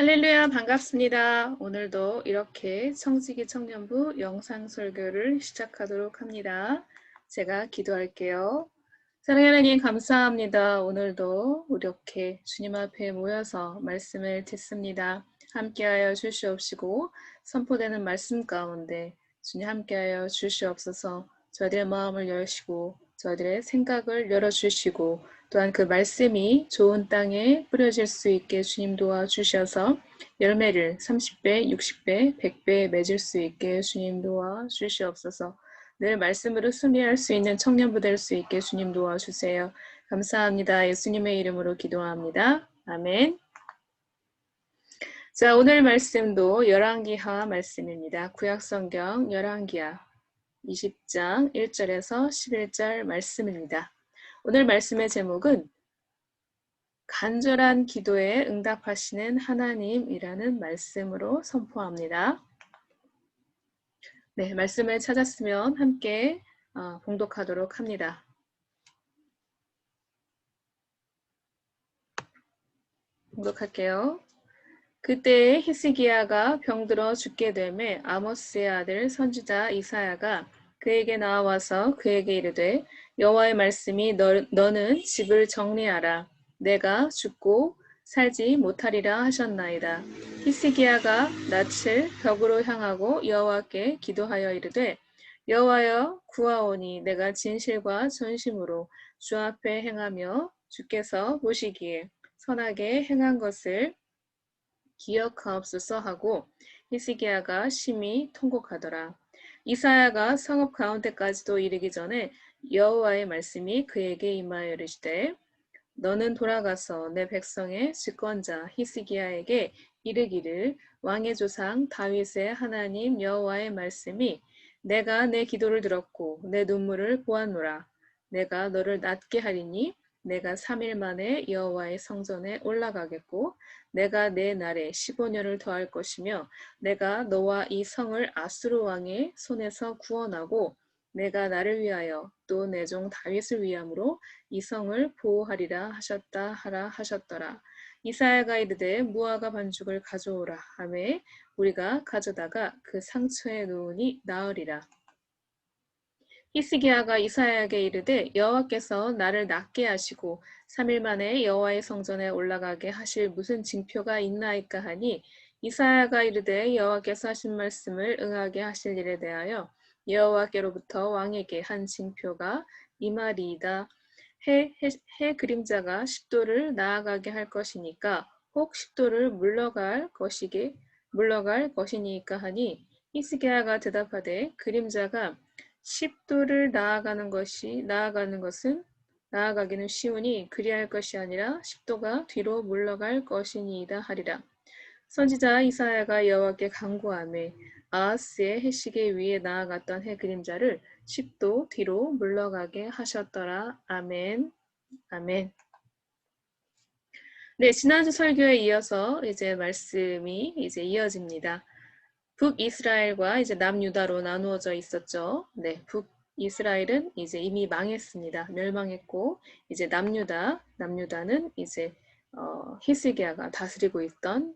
할렐루야, 반갑습니다. 오늘도 이렇게 청지기 청년부 영상 설교를 시작하도록 합니다. 제가 기도할게요. 사랑하는 하나님 감사합니다. 오늘도 이렇게 주님 앞에 모여서 말씀을 듣습니다. 함께하여 주시옵시고 선포되는 말씀 가운데 주님 함께하여 주시옵소서. 저희들의 마음을 여시고 저희들의 생각을 열어주시고 또한 그 말씀이 좋은 땅에 뿌려질 수 있게 주님 도와주셔서 열매를 30배, 60배, 100배 맺을 수 있게 주님 도와주시옵소서. 늘 말씀으로 승리할 수 있는 청년부 될 수 있게 주님 도와주세요. 감사합니다. 예수님의 이름으로 기도합니다. 아멘. 자, 오늘 말씀도 열왕기하 말씀입니다. 구약성경 열왕기하 20장 1절에서 11절 말씀입니다. 오늘 말씀의 제목은 간절한 기도에 응답하시는 하나님이라는 말씀으로 선포합니다. 네, 말씀을 찾았으면 함께 봉독하도록 합니다. 봉독할게요. 그때 히스기야가 병들어 죽게 되매 아모스의 아들 선지자 이사야가 그에게 나와서 그에게 이르되 여호와의 말씀이 너는 집을 정리하라. 내가 죽고 살지 못하리라 하셨나이다. 히스기야가 낯을 벽으로 향하고 여호와께 기도하여 이르되 여호와여 구하오니 내가 진실과 전심으로 주 앞에 행하며 주께서 보시기에 선하게 행한 것을 기억하옵소서 하고 히스기야가 심히 통곡하더라. 이사야가 성읍 가운데까지도 이르기 전에 여호와의 말씀이 그에게 임하여 이르시되 너는 돌아가서 내 백성의 집권자 히스기야에게 이르기를 왕의 조상 다윗의 하나님 여호와의 말씀이 내가 내 기도를 들었고 내 눈물을 보았노라. 내가 너를 낫게 하리니 내가 3일 만에 여호와의 성전에 올라가겠고 내가 내 날에 15년을 더할 것이며 내가 너와 이 성을 아수르 왕의 손에서 구원하고 내가 나를 위하여 또 내 종 다윗을 위함으로 이 성을 보호하리라 하셨다 하라 하셨더라. 이사야가 이르되 무화과 반죽을 가져오라 하매 우리가 가져다가 그 상처에 놓으니 나으리라. 히스기야가 이사야에게 이르되 여호와께서 나를 낫게 하시고 3일 만에 여호와의 성전에 올라가게 하실 무슨 징표가 있나이까 하니 이사야가 이르되 여호와께서 하신 말씀을 응하게 하실 일에 대하여 여호와께로부터 왕에게 한 징표가 이 말이이다. 해 그림자가 10도를 나아가게 할 것이니까 혹 10도를 물러갈 것이니까 하니 히스기야가 대답하되 그림자가 10도를 나아가기는 쉬우니 그리할 것이 아니라 10도가 뒤로 물러갈 것이니이다 하리라. 선지자 이사야가 여호와께 간구하매 아하스의 해시계 위에 나아갔던 해 그림자를 10도 뒤로 물러가게 하셨더라. 아멘. 아멘. 네, 지난주 설교에 이어서 이제 말씀이 이제 이어집니다. 북이스라엘과 이제 남유다로 나누어져 있었죠. 네, 북이스라엘은 이제 이미 망했습니다. 멸망했고 이제 남유다는 이제 히스기야가 다스리고 있던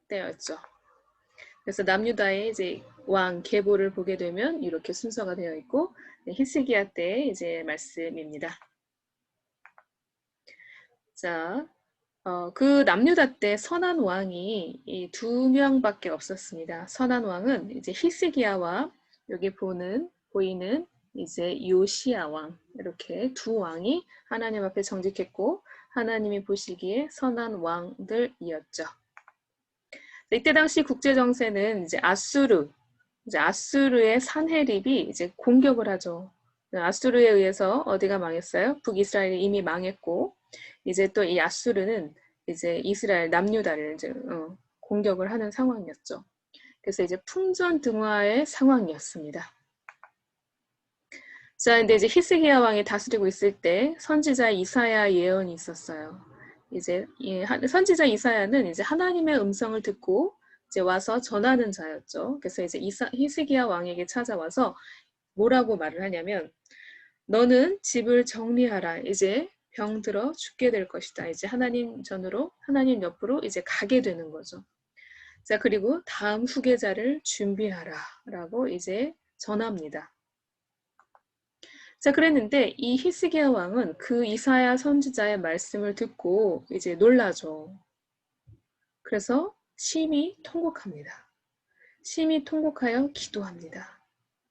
때였죠. 그래서 남유다의 이제 왕 계보를 보게 되면 이렇게 순서가 되어 있고 히스기야 때 이제 말씀입니다. 자, 그 남유다 때 선한 왕이 이 2명밖에 없었습니다. 선한 왕은 이제 히스기야와 여기 보이는 이제 요시야 왕 이렇게 두 왕이 하나님 앞에 정직했고 하나님이 보시기에 선한 왕들이었죠. 이때 당시 국제 정세는 이제 아수르의 산헤립이 이제 공격을 하죠. 아수르에 의해서 어디가 망했어요? 북이스라엘이 이미 망했고 이제 또 이 아수르는 이제 이스라엘 남유다를 이제 공격을 하는 상황이었죠. 그래서 이제 풍전등화의 상황이었습니다. 자, 근데 이제 히스기야 왕이 다스리고 있을 때 선지자 이사야 예언이 있었어요. 이제 선지자 이사야는 이제 하나님의 음성을 듣고 이제 와서 전하는 자였죠. 그래서 이제 히스기야 왕에게 찾아와서 뭐라고 말을 하냐면 너는 집을 정리하라. 이제 병들어 죽게 될 것이다. 이제 하나님 전으로, 하나님 옆으로 이제 가게 되는 거죠. 자, 그리고 다음 후계자를 준비하라 라고 이제 전합니다. 자, 그랬는데 이 히스기야 왕은 그 이사야 선지자의 말씀을 듣고 이제 놀라죠. 그래서 심히 통곡합니다. 심히 통곡하여 기도합니다.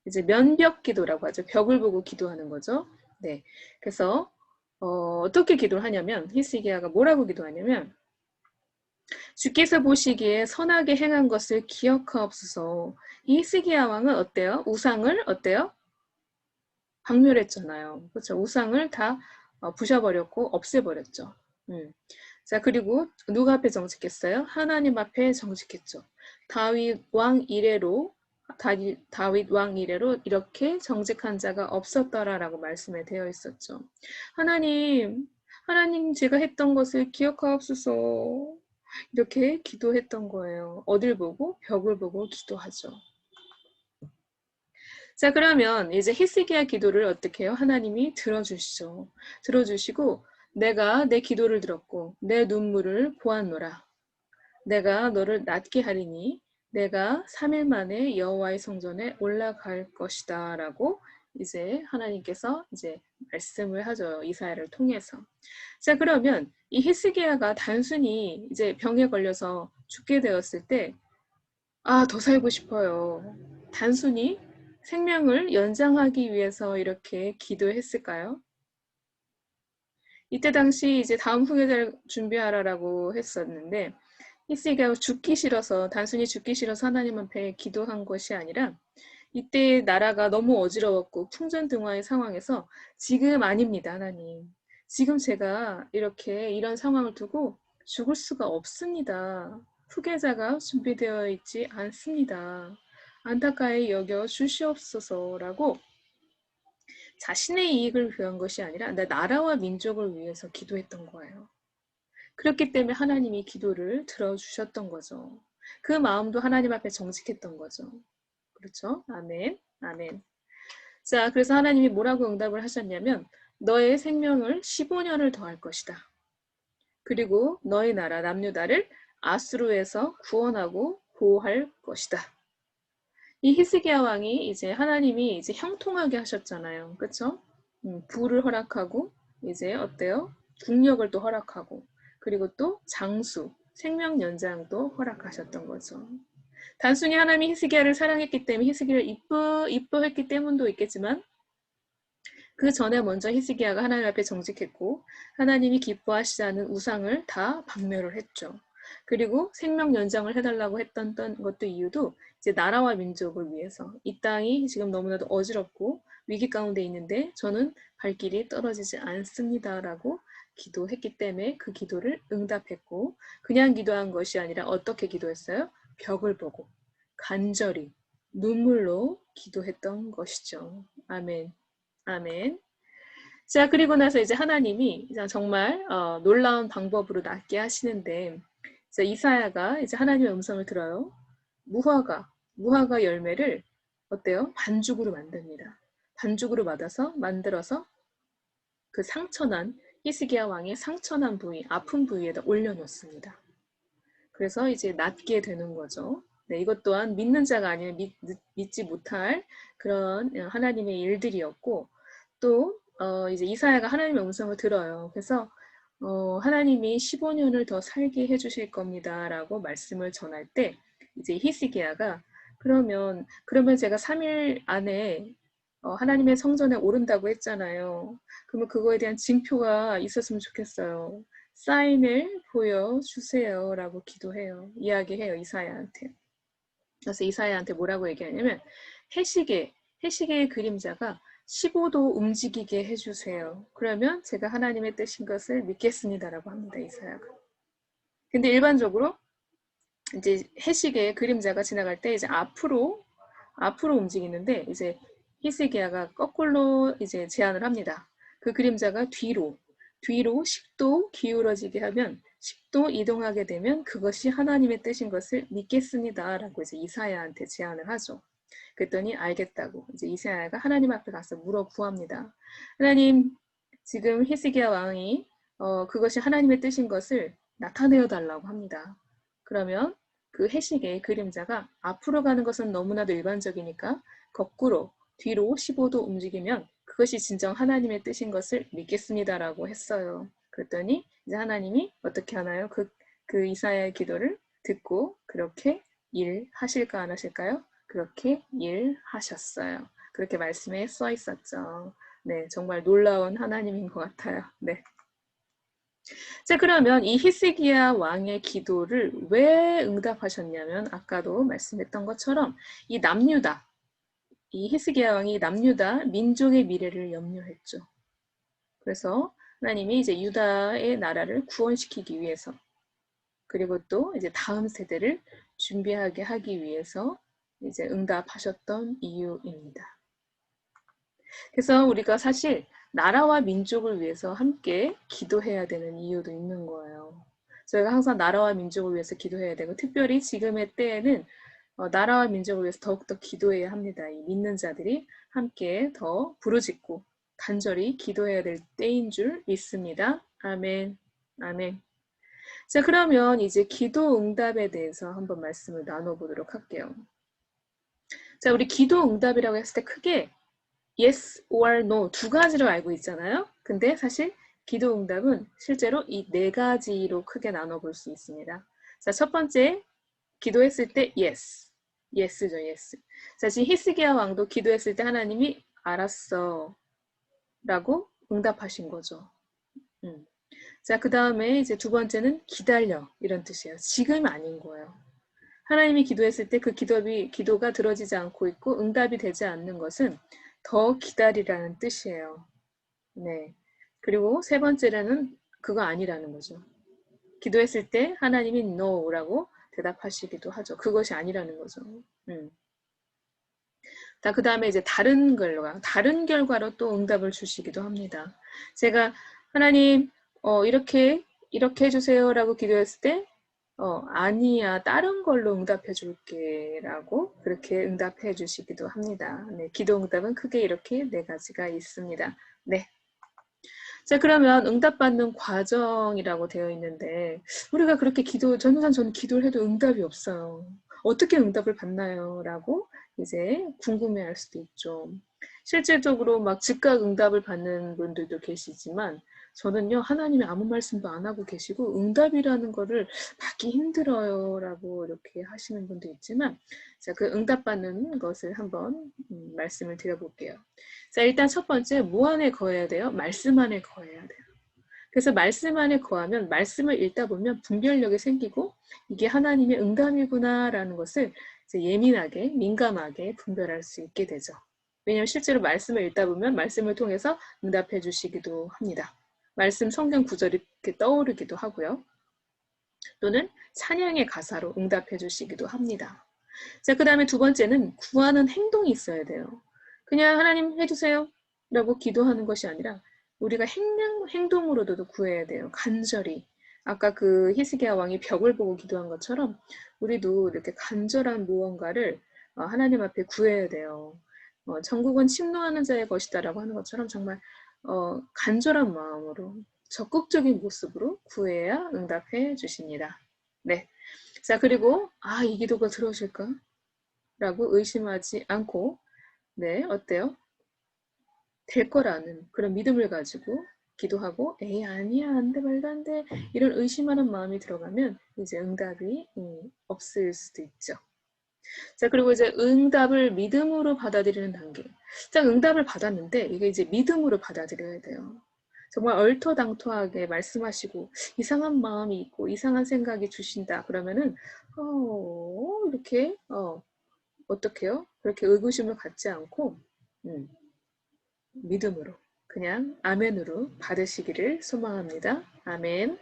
이제 면벽 기도라고 하죠. 벽을 보고 기도하는 거죠. 네. 그래서 어떻게 기도를 하냐면 히스기야가 뭐라고 기도하냐면 주께서 보시기에 선하게 행한 것을 기억하옵소서. 이 히스기야 왕은 어때요? 우상을 어때요? 박멸했잖아요. 그렇죠? 우상을 다 부셔버렸고 없애버렸죠. 자, 그리고 누가 앞에 정직했어요? 하나님 앞에 정직했죠. 다윗 왕 이래로 이렇게 정직한 자가 없었더라라고 말씀에 되어 있었죠. 하나님 제가 했던 것을 기억하옵소서. 이렇게 기도했던 거예요. 어딜 보고? 벽을 보고 기도하죠. 자, 그러면 이제 히스기야 기도를 어떻게 해요? 하나님이 들어주시죠. 들어주시고 내가 내 기도를 들었고 내 눈물을 보았노라. 내가 너를 낫게 하리니 내가 3일 만에 여호와의 성전에 올라갈 것이다 라고 이제 하나님께서 이제 말씀을 하죠. 이사야를 통해서. 자, 그러면 이 히스기야가 단순히 이제 병에 걸려서 죽게 되었을 때 더 살고 싶어요. 단순히 생명을 연장하기 위해서 이렇게 기도했을까요? 이때 당시 이제 다음 후계자를 준비하라라고 했었는데 히스기야가 죽기 싫어서 단순히 죽기 싫어서 하나님 앞에 기도한 것이 아니라 이때 나라가 너무 어지러웠고 풍전등화의 상황에서 지금 아닙니다, 하나님. 지금 제가 이렇게 이런 상황을 두고 죽을 수가 없습니다. 후계자가 준비되어 있지 않습니다. 안타까이 여겨 주시옵소서라고 자신의 이익을 위한 것이 아니라 나라와 민족을 위해서 기도했던 거예요. 그렇기 때문에 하나님이 기도를 들어주셨던 거죠. 그 마음도 하나님 앞에 정직했던 거죠. 그렇죠? 아멘. 아멘. 자, 그래서 하나님이 뭐라고 응답을 하셨냐면 너의 생명을 15년을 더할 것이다. 그리고 너의 나라 남유다를 아수르에서 구원하고 보호할 것이다. 이 히스기야 왕이 이제 하나님이 이제 형통하게 하셨잖아요. 그렇죠? 부를 허락하고 이제 어때요? 국력을 또 허락하고 그리고 또 장수, 생명 연장도 허락하셨던 거죠. 단순히 하나님이 히스기야를 사랑했기 때문에 히스기야를 이뻐했기 때문도 있겠지만 그 전에 먼저 히스기야가 하나님 앞에 정직했고 하나님이 기뻐하시지 않은 우상을 다 박멸을 했죠. 그리고 생명 연장을 해달라고 했던 것도 이유도 이제 나라와 민족을 위해서 이 땅이 지금 너무나도 어지럽고 위기 가운데 있는데 저는 발길이 떨어지지 않습니다라고 기도했기 때문에 그 기도를 응답했고 그냥 기도한 것이 아니라 어떻게 기도했어요? 벽을 보고 간절히 눈물로 기도했던 것이죠. 아멘. 아멘. 자, 그리고 나서 이제 하나님이 정말 놀라운 방법으로 낫게 하시는데 이사야가 이제 하나님의 음성을 들어요. 무화과 열매를 어때요? 반죽으로 만듭니다. 반죽으로 만들어서 그 상처난 히스기야 왕의 상처난 부위, 아픈 부위에다 올려놓습니다. 그래서 이제 낫게 되는 거죠. 네, 이것 또한 믿는 자가 아니면 믿지 못할 그런 하나님의 일들이었고 또 이제 이사야가 하나님의 음성을 들어요. 그래서 하나님이 15년을 더 살게 해주실 겁니다. 라고 말씀을 전할 때 이제 히스기야가 그러면 제가 3일 안에 하나님의 성전에 오른다고 했잖아요. 그러면 그거에 대한 징표가 있었으면 좋겠어요. 사인을 보여주세요. 라고 이야기해요. 이사야한테. 그래서 이사야한테 뭐라고 얘기하냐면 해시계의 그림자가 15도 움직이게 해주세요. 그러면 제가 하나님의 뜻인 것을 믿겠습니다라고 합니다. 이사야가. 근데 일반적으로 이제 해시계의 그림자가 지나갈 때 이제 앞으로 움직이는데 이제 히스기야가 거꾸로 이제 제안을 합니다. 그 그림자가 뒤로 10도 기울어지게 하면 10도 이동하게 되면 그것이 하나님의 뜻인 것을 믿겠습니다라고 이제 이사야한테 제안을 하죠. 그랬더니 알겠다고 이제 이사야가 하나님 앞에 가서 물어 구합니다. 하나님, 지금 히스기야 왕이 그것이 하나님의 뜻인 것을 나타내어 달라고 합니다. 그러면 그 해식의 그림자가 앞으로 가는 것은 너무나도 일반적이니까 거꾸로 뒤로 15도 움직이면 그것이 진정 하나님의 뜻인 것을 믿겠습니다라고 했어요. 그랬더니 이제 하나님이 어떻게 하나요? 그 이사야의 기도를 듣고 그렇게 일하실까 안 하실까요? 그렇게 일하셨어요. 그렇게 말씀에 써 있었죠. 네, 정말 놀라운 하나님인 것 같아요. 네. 자, 그러면 이 히스기야 왕의 기도를 왜 응답하셨냐면 아까도 말씀했던 것처럼 이 남유다, 이 히스기야 왕이 남유다 민족의 미래를 염려했죠. 그래서 하나님이 이제 유다의 나라를 구원시키기 위해서 그리고 또 이제 다음 세대를 준비하게 하기 위해서 이제 응답하셨던 이유입니다. 그래서 우리가 사실 나라와 민족을 위해서 함께 기도해야 되는 이유도 있는 거예요. 저희가 항상 나라와 민족을 위해서 기도해야 되고 특별히 지금의 때에는 나라와 민족을 위해서 더욱더 기도해야 합니다. 이 믿는 자들이 함께 더 부르짖고 간절히 기도해야 될 때인 줄 믿습니다. 아멘. 아멘. 자, 그러면 이제 기도 응답에 대해서 한번 말씀을 나눠보도록 할게요. 자, 우리 기도 응답이라고 했을 때 크게 yes or no 두 가지로 알고 있잖아요. 근데 사실 기도 응답은 실제로 이 네 가지로 크게 나눠볼 수 있습니다. 자, 첫 번째 기도했을 때 yes. yes죠, yes. 자, 지금 히스기야 왕도 기도했을 때 하나님이 알았어 라고 응답하신 거죠. 자, 그 다음에 이제 두 번째는 기다려 이런 뜻이에요. 지금 아닌 거예요. 하나님이 기도했을 때 그 기도가 들어지지 않고 있고 응답이 되지 않는 것은 더 기다리라는 뜻이에요. 네. 그리고 세 번째는 그거 아니라는 거죠. 기도했을 때 하나님이 no라고 대답하시기도 하죠. 그것이 아니라는 거죠. 그 다음에 이제 다른 결과로 또 응답을 주시기도 합니다. 제가 하나님 이렇게 해주세요라고 기도했을 때 아니야 다른 걸로 응답해 줄게 라고 그렇게 응답해 주시기도 합니다. 네, 기도 응답은 크게 이렇게 네 가지가 있습니다. 네. 자, 그러면 응답받는 과정이라고 되어 있는데 우리가 그렇게 저는 기도를 해도 응답이 없어요. 어떻게 응답을 받나요? 라고 이제 궁금해할 수도 있죠. 실질적으로 막 즉각 응답을 받는 분들도 계시지만 저는요 하나님이 아무 말씀도 안 하고 계시고 응답이라는 거를 받기 힘들어요 라고 이렇게 하시는 분도 있지만 자, 그 응답받는 것을 한번 말씀을 드려볼게요. 자, 일단 첫 번째 뭐 안에 거해야 돼요? 말씀 안에 거해야 돼요. 그래서 말씀 안에 거하면 말씀을 읽다 보면 분별력이 생기고 이게 하나님의 응답이구나 라는 것을 이제 예민하게 민감하게 분별할 수 있게 되죠. 왜냐하면 실제로 말씀을 읽다 보면 말씀을 통해서 응답해 주시기도 합니다. 말씀 성경 구절이 이렇게 떠오르기도 하고요. 또는 찬양의 가사로 응답해 주시기도 합니다. 자, 그 다음에 두 번째는 구하는 행동이 있어야 돼요. 그냥 하나님 해주세요 라고 기도하는 것이 아니라 우리가 행동으로도 구해야 돼요. 간절히. 아까 그 히스기야 왕이 벽을 보고 기도한 것처럼 우리도 이렇게 간절한 무언가를 하나님 앞에 구해야 돼요. 천국은 침노하는 자의 것이다라고 하는 것처럼 정말 간절한 마음으로 적극적인 모습으로 구해야 응답해 주십니다. 네. 자, 그리고 이 기도가 들어오실까? 라고 의심하지 않고 네, 어때요? 될 거라는 그런 믿음을 가지고 기도하고 에이 아니야 안 돼 말도 안 돼 이런 의심하는 마음이 들어가면 이제 응답이 없을 수도 있죠. 자, 그리고 이제 응답을 믿음으로 받아들이는 단계. 자, 응답을 받았는데 이게 이제 믿음으로 받아들여야 돼요. 정말 얼토당토하게 말씀하시고 이상한 마음이 있고 이상한 생각이 주신다 그러면은 이렇게 어떻게요? 그렇게 의구심을 갖지 않고 믿음으로 그냥 아멘으로 받으시기를 소망합니다. 아멘.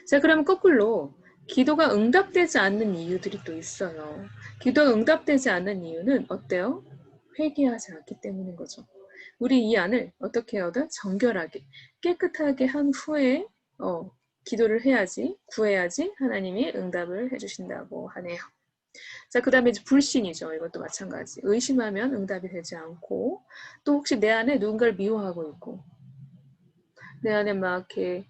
자, 그럼 거꾸로 기도가 응답되지 않는 이유들이 또 있어요. 기도가 응답되지 않는 이유는 어때요? 회개하지 않기 때문인 거죠. 우리 이 안을 어떻게 해야 돼? 정결하게 깨끗하게 한 후에 기도를 해야지 구해야지 하나님이 응답을 해주신다고 하네요. 자, 그 다음에 이제 불신이죠. 이것도 마찬가지. 의심하면 응답이 되지 않고, 또 혹시 내 안에 누군가를 미워하고 있고, 내 안에 막 이렇게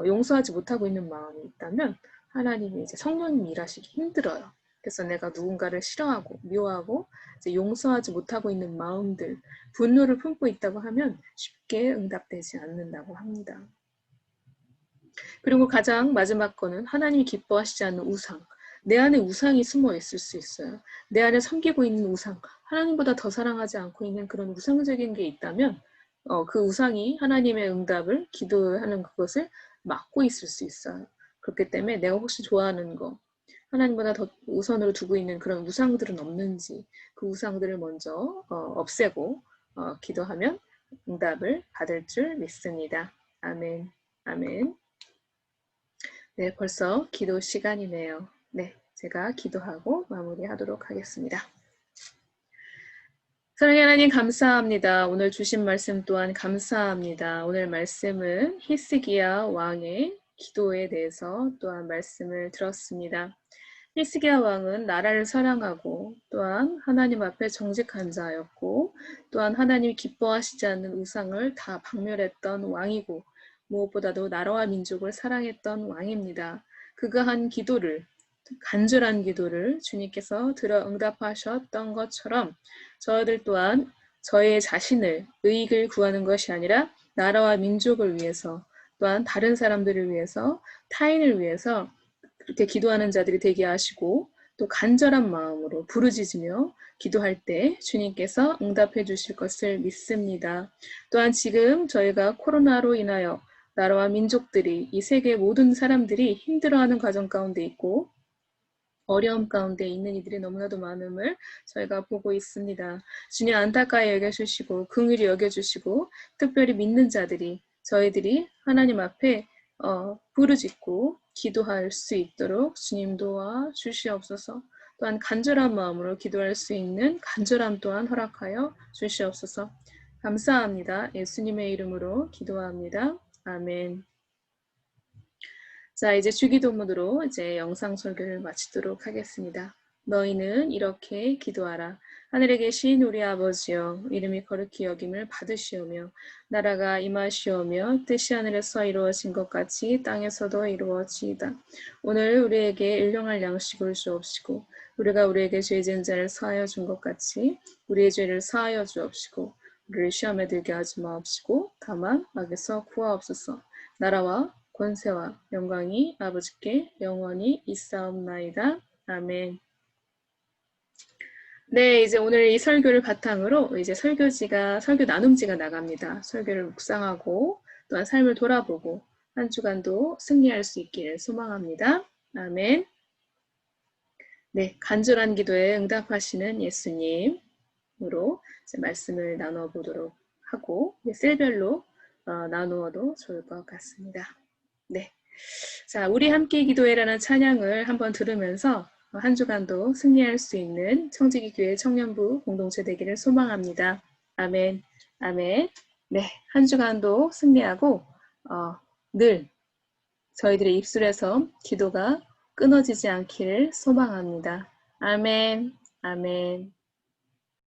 용서하지 못하고 있는 마음이 있다면 하나님이 이제 성령님이 일하시기 힘들어요. 그래서 내가 누군가를 싫어하고 미워하고 이제 용서하지 못하고 있는 마음들, 분노를 품고 있다고 하면 쉽게 응답되지 않는다고 합니다. 그리고 가장 마지막 거는 하나님이 기뻐하시지 않는 우상. 내 안에 우상이 숨어 있을 수 있어요. 내 안에 섬기고 있는 우상, 하나님보다 더 사랑하지 않고 있는 그런 우상적인 게 있다면 그 우상이 하나님의 응답을 기도하는 그것을 막고 있을 수 있어요. 그렇기 때문에 내가 혹시 좋아하는 거, 하나님보다 더 우선으로 두고 있는 그런 우상들은 없는지 그 우상들을 먼저 없애고 기도하면 응답을 받을 줄 믿습니다. 아멘. 아멘. 네, 벌써 기도 시간이네요. 네, 제가 기도하고 마무리하도록 하겠습니다. 사랑의 하나님 감사합니다. 오늘 주신 말씀 또한 감사합니다. 오늘 말씀은 히스기야 왕의 기도에 대해서 또한 말씀을 들었습니다. 히스기야 왕은 나라를 사랑하고 또한 하나님 앞에 정직한 자였고 또한 하나님이 기뻐하시지 않는 우상을 다 박멸했던 왕이고 무엇보다도 나라와 민족을 사랑했던 왕입니다. 그가 한 기도를 간절한 기도를 주님께서 들어 응답하셨던 것처럼 저희들 또한 저의 자신을 의익을 구하는 것이 아니라 나라와 민족을 위해서 또한 다른 사람들을 위해서 타인을 위해서 그렇게 기도하는 자들이 되게 하시고 또 간절한 마음으로 부르짖으며 기도할 때 주님께서 응답해 주실 것을 믿습니다. 또한 지금 저희가 코로나로 인하여 나라와 민족들이 이 세계 모든 사람들이 힘들어하는 과정 가운데 있고 어려움 가운데 있는 이들이 너무나도 많음을 저희가 보고 있습니다. 주님 안타까이 여겨주시고 긍휼히 여겨주시고 특별히 믿는 자들이 저희들이 하나님 앞에 부르짖고 기도할 수 있도록 주님 도와 주시옵소서. 또한 간절한 마음으로 기도할 수 있는 간절함 또한 허락하여 주시옵소서. 감사합니다. 예수님의 이름으로 기도합니다. 아멘. 자, 이제 주기도문으로 이제 영상 설교를 마치도록 하겠습니다. 너희는 이렇게 기도하라. 하늘에 계신 우리 아버지여, 이름이 거룩히 여김을 받으시오며 나라가 임하시오며 뜻이 하늘에서 이루어진 것 같이 땅에서도 이루어지이다. 오늘 우리에게 일용할 양식을 주옵시고 우리가 우리에게 죄진 자를 사하여 준 것 같이 우리의 죄를 사하여 주옵시고 우리를 시험에 들게 하지 마옵시고 다만 악에서 구하옵소서. 나라와 권세와 영광이 아버지께 영원히 있사옵나이다. 아멘. 네, 이제 오늘 이 설교를 바탕으로 이제 설교 나눔지가 나갑니다. 설교를 묵상하고 또한 삶을 돌아보고 한 주간도 승리할 수 있기를 소망합니다. 아멘. 네, 간절한 기도에 응답하시는 예수님으로 이제 말씀을 나눠보도록 하고 셀별로 나누어도 좋을 것 같습니다. 네, 자, 우리 함께 기도해라는 찬양을 한번 들으면서 한 주간도 승리할 수 있는 청지기 교회 청년부 공동체 되기를 소망합니다. 아멘, 아멘. 네, 한 주간도 승리하고 늘 저희들의 입술에서 기도가 끊어지지 않기를 소망합니다. 아멘, 아멘.